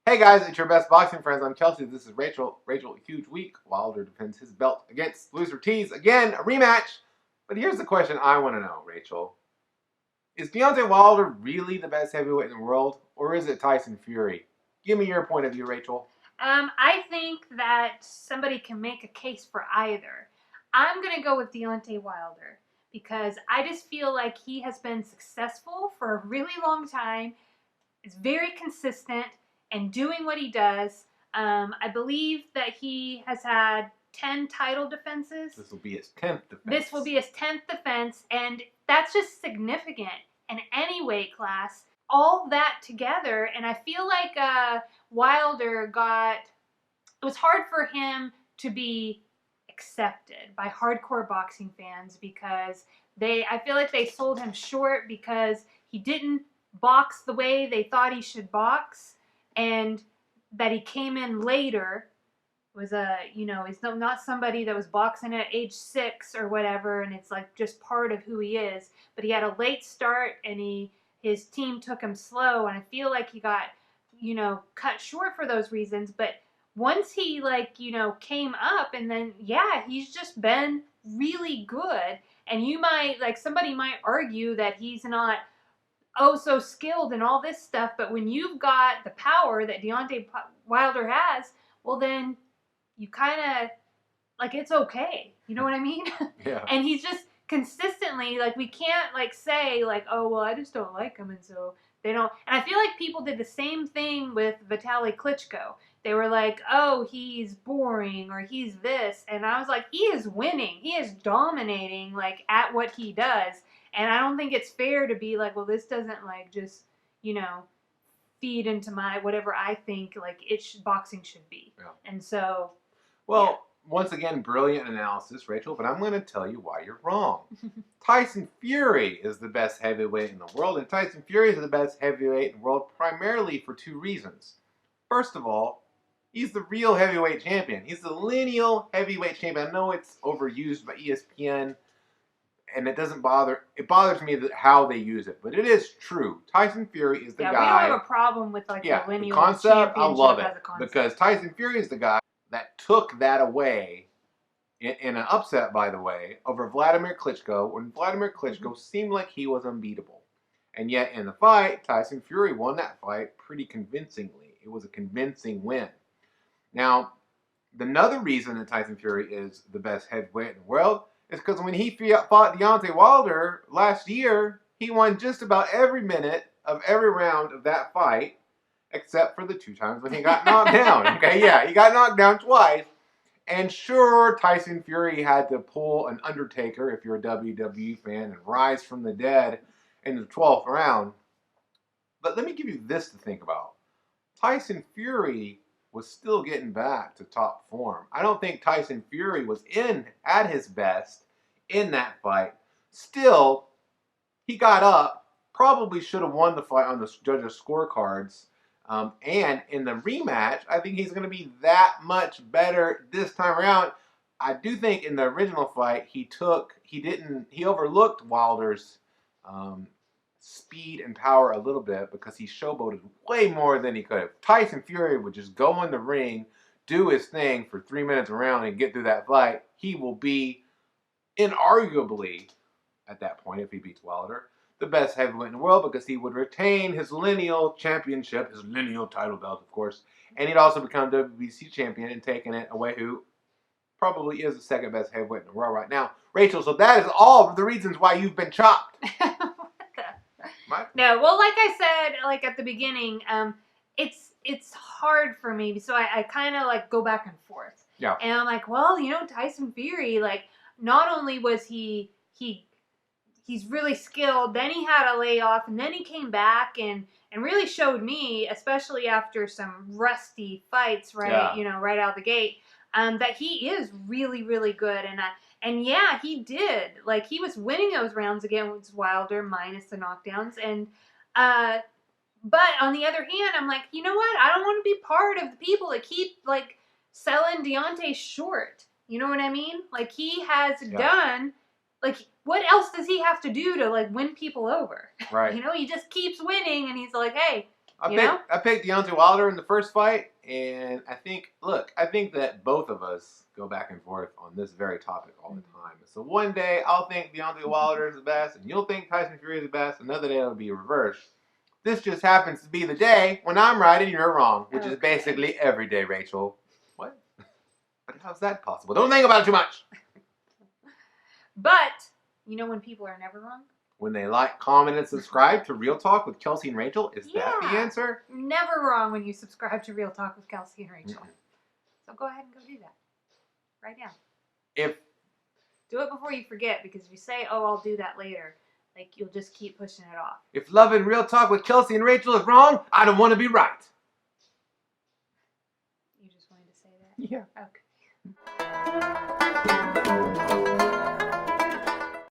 Hey guys, it's your best boxing friends. I'm Kelsey. This is Rachel. Rachel, huge week. Wilder defends his belt against Luis Ortiz. Again, a rematch. But here's the question I want to know, Rachel. Is Deontay Wilder really the best heavyweight in the world? Or is it Tyson Fury? Give me your point of view, Rachel. I think that somebody can make a case for either. I'm going to go with Deontay Wilder because I just feel like he has been successful for a really long time, is very consistent and doing what he does. I believe that he has had 10 title defenses. This will be his 10th defense. This will be his 10th defense, and that's just significant in any weight class. All that together, and I feel like Wilder it was hard for him to be accepted by hardcore boxing fans because I feel like they sold him short because he didn't box the way they thought he should box, and that he came in later was he's not somebody that was boxing at age 6 or whatever, and it's like just part of who he is. But he had a late start, and his team took him slow, and I feel like he got, cut short for those reasons. But once he came up, and then he's just been really good. And somebody might argue that he's not so skilled and all this stuff, but when you've got the power that Deontay Wilder has, well then you kind of it's okay. You know what I mean? Yeah. And he's just consistently we can't say oh well I just don't like him, and so they don't. And I feel like people did the same thing with Vitaly Klitschko. They were like, oh, he's boring or he's this, and I was like, he is winning. He is dominating at what he does. And I don't think it's fair to be like, well, this doesn't just feed into my whatever I think boxing should be. Yeah. And so once again, brilliant analysis, Rachel, but I'm going to tell you why you're wrong. Tyson Fury is the best heavyweight in the world, and Tyson Fury is the best heavyweight in the world primarily for 2 reasons. First of all, he's the real heavyweight champion. He's the lineal heavyweight champion. I know it's overused by ESPN, and it bothers me how they use it, but it is true. Tyson Fury is the guy. Yeah, we don't have a problem with the lineal the concept. I love it as a concept. because Tyson Fury is the guy that took that away in an upset, by the way, over Vladimir Klitschko, when Vladimir Klitschko seemed like he was unbeatable. And yet in the fight, Tyson Fury won that fight pretty convincingly. It was a convincing win. Now, another reason that Tyson Fury is the best heavyweight in the world is because when he fought Deontay Wilder last year, he won just about every minute of every round of that fight, except for the 2 times when he got knocked down. Okay, yeah, he got knocked down twice. And sure, Tyson Fury had to pull an Undertaker, if you're a WWE fan, and rise from the dead in the 12th round. But let me give you this to think about. Tyson Fury was still getting back to top form. I don't think Tyson Fury was at his best in that fight. Still, he got up, probably should have won the fight on the judges' scorecards. And in the rematch, I think he's going to be that much better this time around. I do think in the original fight, he overlooked Wilder's speed and power a little bit because he showboated way more than he could have. Tyson Fury would just go in the ring, do his thing for 3 minutes around and get through that fight. He will be inarguably, at that point, if he beats Wilder, the best heavyweight in the world because he would retain his lineal championship, his lineal title belt, of course, and he'd also become WBC champion and taken it away, who probably is the 2nd best heavyweight in the world right now. Rachel, so that is all of the reasons why you've been chopped. No, well, like I said, at the beginning, it's hard for me, so I kind of go back and forth. Yeah. And I'm like, well, Tyson Fury, not only was he's really skilled, then he had a layoff, and then he came back and really showed me, especially after some rusty fights, right out of the gate, that he is really, really good. And yeah, he did. He was winning those rounds against Wilder minus the knockdowns. And but on the other hand, I'm like, you know what? I don't want to be part of the people that keep selling Deontay short. You know what I mean? He has done what else does he have to do to like win people over? Right. You know, he just keeps winning, and he's like, hey, I picked Deontay Wilder in the first fight, and I think that both of us go back and forth on this very topic all the time. So one day I'll think Deontay Wilder is the best, and you'll think Tyson Fury is the best. Another day it'll be reversed. This just happens to be the day when I'm right and you're wrong, which is basically every day, Rachel. What? But how's that possible? Don't think about it too much. But you know when people are never wrong? When they like, comment, and subscribe to Real Talk with Kelsey and Rachel. Is that the answer? You're never wrong when you subscribe to Real Talk with Kelsey and Rachel. So go ahead and go do that. Right now. Do it before you forget, because if you say, oh, I'll do that later, like you'll just keep pushing it off. If love and Real Talk with Kelsey and Rachel is wrong, I don't want to be right. You just wanted to say that? Yeah. Okay.